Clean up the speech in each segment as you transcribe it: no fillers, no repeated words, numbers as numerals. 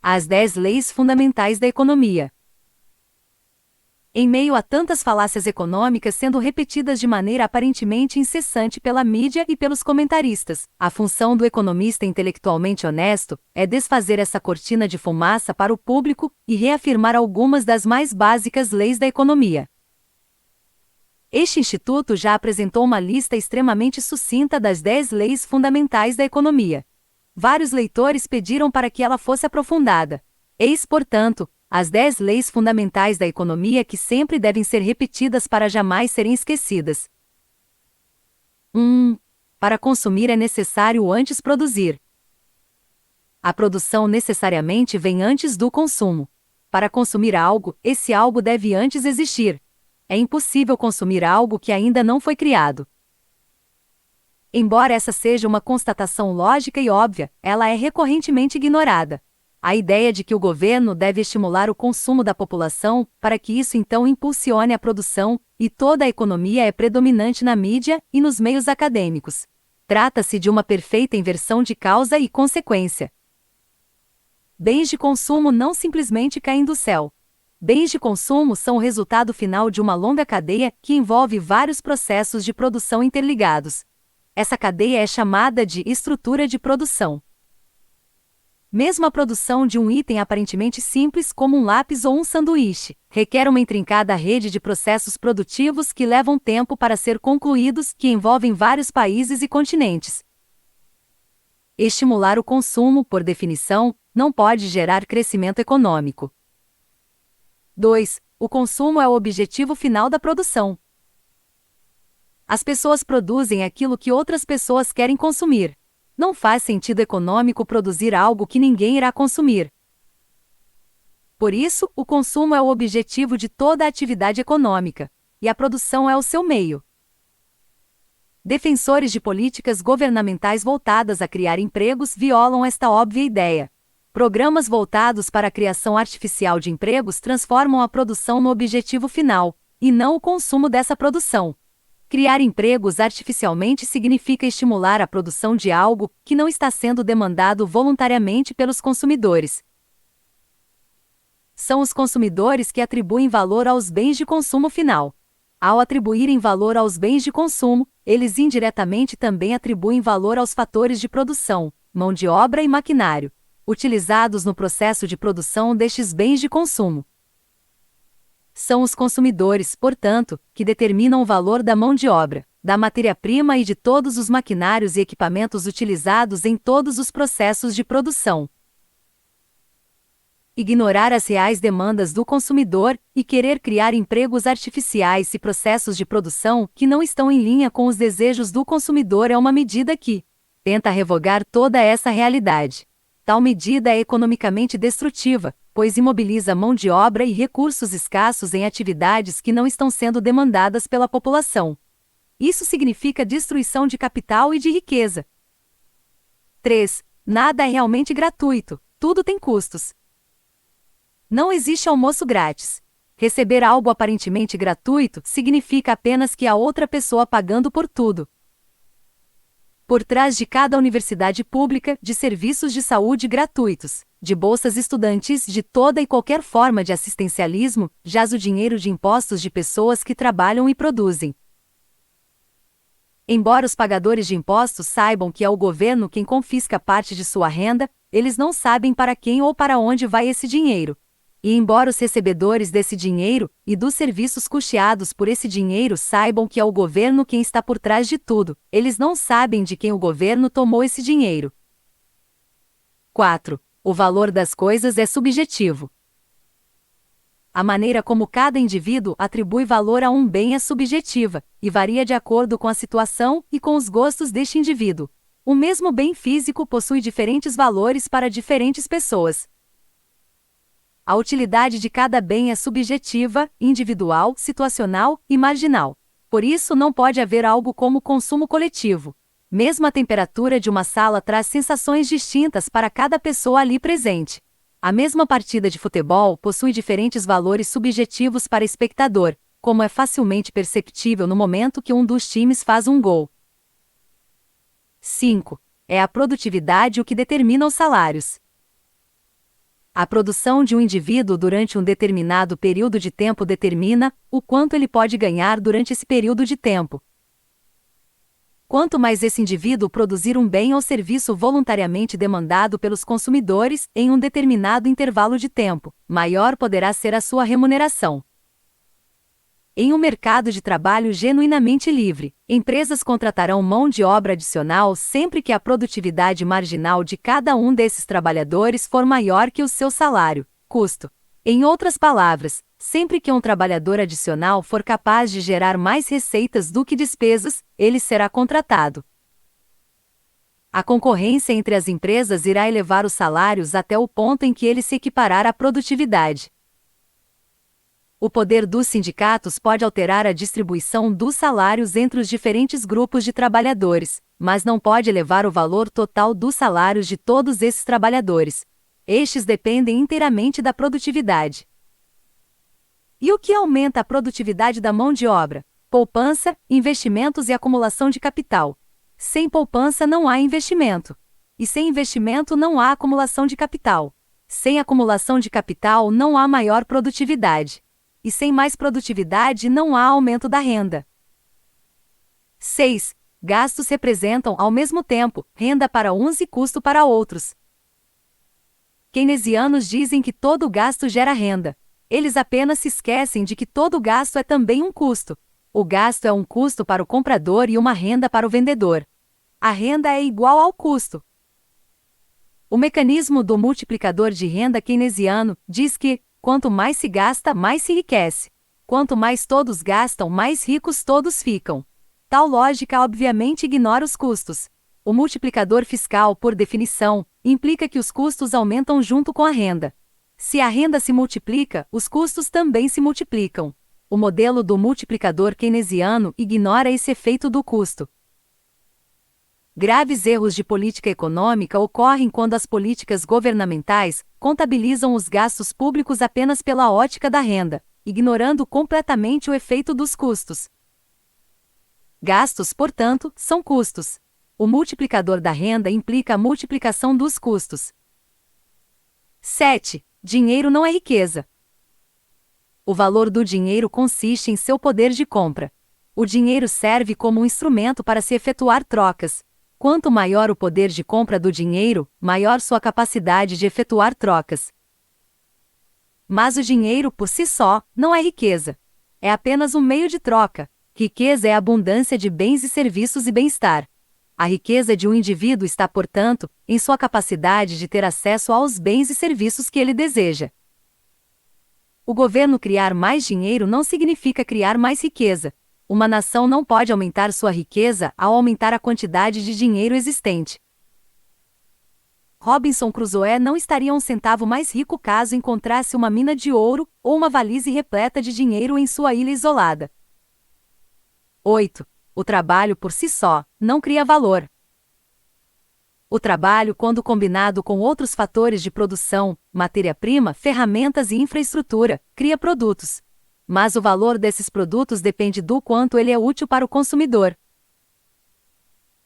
As 10 leis fundamentais da economia. Em meio a tantas falácias econômicas sendo repetidas de maneira aparentemente incessante pela mídia e pelos comentaristas, a função do economista intelectualmente honesto é desfazer essa cortina de fumaça para o público e reafirmar algumas das mais básicas leis da economia. Este instituto já apresentou uma lista extremamente sucinta das 10 leis fundamentais da economia. Vários leitores pediram para que ela fosse aprofundada. Eis, portanto, as 10 leis fundamentais da economia que sempre devem ser repetidas para jamais serem esquecidas. 1. Para consumir é necessário antes produzir. A produção necessariamente vem antes do consumo. Para consumir algo, esse algo deve antes existir. É impossível consumir algo que ainda não foi criado. Embora essa seja uma constatação lógica e óbvia, ela é recorrentemente ignorada. A ideia de que o governo deve estimular o consumo da população, para que isso então impulsione a produção, e toda a economia é predominante na mídia e nos meios acadêmicos. Trata-se de uma perfeita inversão de causa e consequência. Bens de consumo não simplesmente caem do céu. Bens de consumo são o resultado final de uma longa cadeia que envolve vários processos de produção interligados. Essa cadeia é chamada de estrutura de produção. Mesmo a produção de um item aparentemente simples como um lápis ou um sanduíche, requer uma intrincada rede de processos produtivos que levam tempo para ser concluídos, que envolvem vários países e continentes. Estimular o consumo, por definição, não pode gerar crescimento econômico. 2. O consumo é o objetivo final da produção. As pessoas produzem aquilo que outras pessoas querem consumir. Não faz sentido econômico produzir algo que ninguém irá consumir. Por isso, o consumo é o objetivo de toda a atividade econômica, e a produção é o seu meio. Defensores de políticas governamentais voltadas a criar empregos violam esta óbvia ideia. Programas voltados para a criação artificial de empregos transformam a produção no objetivo final, e não o consumo dessa produção. Criar empregos artificialmente significa estimular a produção de algo que não está sendo demandado voluntariamente pelos consumidores. São os consumidores que atribuem valor aos bens de consumo final. Ao atribuírem valor aos bens de consumo, eles indiretamente também atribuem valor aos fatores de produção, mão de obra e maquinário, utilizados no processo de produção destes bens de consumo. São os consumidores, portanto, que determinam o valor da mão de obra, da matéria-prima e de todos os maquinários e equipamentos utilizados em todos os processos de produção. Ignorar as reais demandas do consumidor e querer criar empregos artificiais e processos de produção que não estão em linha com os desejos do consumidor é uma medida que tenta revogar toda essa realidade. Tal medida é economicamente destrutiva, pois imobiliza mão de obra e recursos escassos em atividades que não estão sendo demandadas pela população. Isso significa destruição de capital e de riqueza. 3. Nada é realmente gratuito, tudo tem custos. Não existe almoço grátis. Receber algo aparentemente gratuito significa apenas que há outra pessoa pagando por tudo. Por trás de cada universidade pública, de serviços de saúde gratuitos, de bolsas estudantis, de toda e qualquer forma de assistencialismo, jaz o dinheiro de impostos de pessoas que trabalham e produzem. Embora os pagadores de impostos saibam que é o governo quem confisca parte de sua renda, eles não sabem para quem ou para onde vai esse dinheiro. E embora os recebedores desse dinheiro e dos serviços custeados por esse dinheiro saibam que é o governo quem está por trás de tudo, eles não sabem de quem o governo tomou esse dinheiro. 4. O valor das coisas é subjetivo. A maneira como cada indivíduo atribui valor a um bem é subjetiva, e varia de acordo com a situação e com os gostos deste indivíduo. O mesmo bem físico possui diferentes valores para diferentes pessoas. A utilidade de cada bem é subjetiva, individual, situacional e marginal. Por isso não pode haver algo como consumo coletivo. Mesmo a temperatura de uma sala traz sensações distintas para cada pessoa ali presente. A mesma partida de futebol possui diferentes valores subjetivos para espectador, como é facilmente perceptível no momento que um dos times faz um gol. 5. É a produtividade o que determina os salários. A produção de um indivíduo durante um determinado período de tempo determina o quanto ele pode ganhar durante esse período de tempo. Quanto mais esse indivíduo produzir um bem ou serviço voluntariamente demandado pelos consumidores em um determinado intervalo de tempo, maior poderá ser a sua remuneração. Em um mercado de trabalho genuinamente livre, empresas contratarão mão de obra adicional sempre que a produtividade marginal de cada um desses trabalhadores for maior que o seu salário, custo. Em outras palavras, sempre que um trabalhador adicional for capaz de gerar mais receitas do que despesas, ele será contratado. A concorrência entre as empresas irá elevar os salários até o ponto em que ele se equiparar à produtividade. O poder dos sindicatos pode alterar a distribuição dos salários entre os diferentes grupos de trabalhadores, mas não pode elevar o valor total dos salários de todos esses trabalhadores. Estes dependem inteiramente da produtividade. E o que aumenta a produtividade da mão de obra? Poupança, investimentos e acumulação de capital. Sem poupança não há investimento. E sem investimento não há acumulação de capital. Sem acumulação de capital não há maior produtividade. E sem mais produtividade não há aumento da renda. 6. Gastos representam, ao mesmo tempo, renda para uns e custo para outros. Keynesianos dizem que todo gasto gera renda. Eles apenas se esquecem de que todo gasto é também um custo. O gasto é um custo para o comprador e uma renda para o vendedor. A renda é igual ao custo. O mecanismo do multiplicador de renda keynesiano diz que, quanto mais se gasta, mais se enriquece. Quanto mais todos gastam, mais ricos todos ficam. Tal lógica obviamente ignora os custos. O multiplicador fiscal, por definição, implica que os custos aumentam junto com a renda. Se a renda se multiplica, os custos também se multiplicam. O modelo do multiplicador keynesiano ignora esse efeito do custo. Graves erros de política econômica ocorrem quando as políticas governamentais contabilizam os gastos públicos apenas pela ótica da renda, ignorando completamente o efeito dos custos. Gastos, portanto, são custos. O multiplicador da renda implica a multiplicação dos custos. 7. Dinheiro não é riqueza. O valor do dinheiro consiste em seu poder de compra. O dinheiro serve como um instrumento para se efetuar trocas. Quanto maior o poder de compra do dinheiro, maior sua capacidade de efetuar trocas. Mas o dinheiro, por si só, não é riqueza. É apenas um meio de troca. Riqueza é a abundância de bens e serviços e bem-estar. A riqueza de um indivíduo está, portanto, em sua capacidade de ter acesso aos bens e serviços que ele deseja. O governo criar mais dinheiro não significa criar mais riqueza. Uma nação não pode aumentar sua riqueza ao aumentar a quantidade de dinheiro existente. Robinson Crusoe não estaria um centavo mais rico caso encontrasse uma mina de ouro ou uma valise repleta de dinheiro em sua ilha isolada. 8. O trabalho por si só não cria valor. O trabalho, quando combinado com outros fatores de produção, matéria-prima, ferramentas e infraestrutura, cria produtos. Mas o valor desses produtos depende do quanto ele é útil para o consumidor.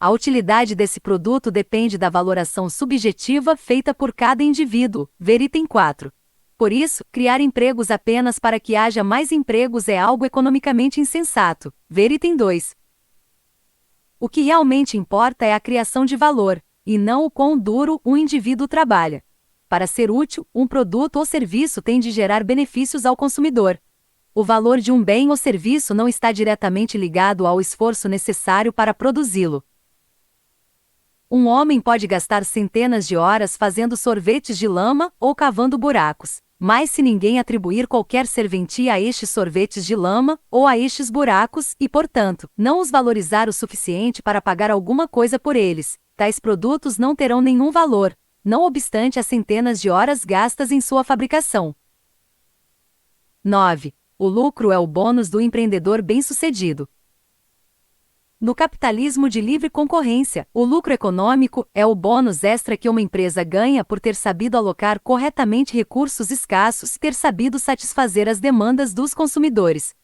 A utilidade desse produto depende da valoração subjetiva feita por cada indivíduo, ver item 4. Por isso, criar empregos apenas para que haja mais empregos é algo economicamente insensato, ver item 2. O que realmente importa é a criação de valor, e não o quão duro um indivíduo trabalha. Para ser útil, um produto ou serviço tem de gerar benefícios ao consumidor. O valor de um bem ou serviço não está diretamente ligado ao esforço necessário para produzi-lo. Um homem pode gastar centenas de horas fazendo sorvetes de lama ou cavando buracos, mas se ninguém atribuir qualquer serventia a estes sorvetes de lama ou a estes buracos e, portanto, não os valorizar o suficiente para pagar alguma coisa por eles, tais produtos não terão nenhum valor, não obstante as centenas de horas gastas em sua fabricação. 9. O lucro é o bônus do empreendedor bem-sucedido. No capitalismo de livre concorrência, o lucro econômico é o bônus extra que uma empresa ganha por ter sabido alocar corretamente recursos escassos e ter sabido satisfazer as demandas dos consumidores.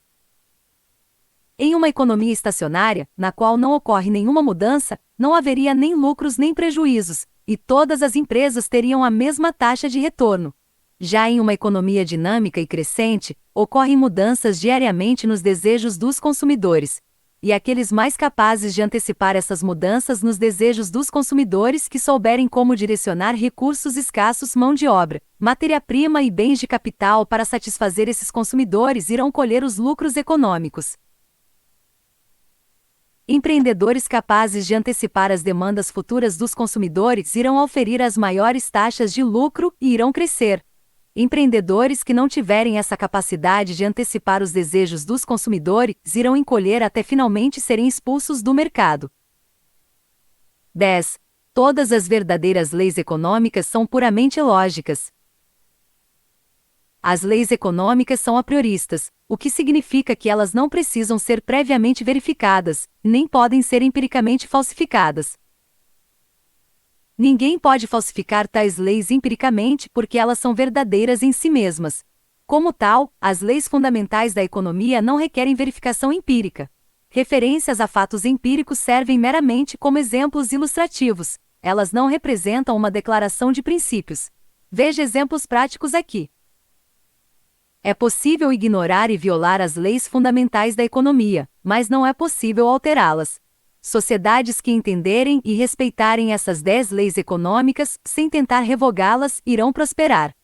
Em uma economia estacionária, na qual não ocorre nenhuma mudança, não haveria nem lucros nem prejuízos, e todas as empresas teriam a mesma taxa de retorno. Já em uma economia dinâmica e crescente, ocorrem mudanças diariamente nos desejos dos consumidores. E aqueles mais capazes de antecipar essas mudanças nos desejos dos consumidores que souberem como direcionar recursos escassos, mão de obra, matéria-prima e bens de capital para satisfazer esses consumidores irão colher os lucros econômicos. Empreendedores capazes de antecipar as demandas futuras dos consumidores irão oferir as maiores taxas de lucro e irão crescer. Empreendedores que não tiverem essa capacidade de antecipar os desejos dos consumidores irão encolher até finalmente serem expulsos do mercado. 10. Todas as verdadeiras leis econômicas são puramente lógicas. As leis econômicas são aprioristas, o que significa que elas não precisam ser previamente verificadas, nem podem ser empiricamente falsificadas. Ninguém pode falsificar tais leis empiricamente porque elas são verdadeiras em si mesmas. Como tal, as leis fundamentais da economia não requerem verificação empírica. Referências a fatos empíricos servem meramente como exemplos ilustrativos. Elas não representam uma declaração de princípios. Veja exemplos práticos aqui. É possível ignorar e violar as leis fundamentais da economia, mas não é possível alterá-las. Sociedades que entenderem e respeitarem essas 10 leis econômicas, sem tentar revogá-las, irão prosperar.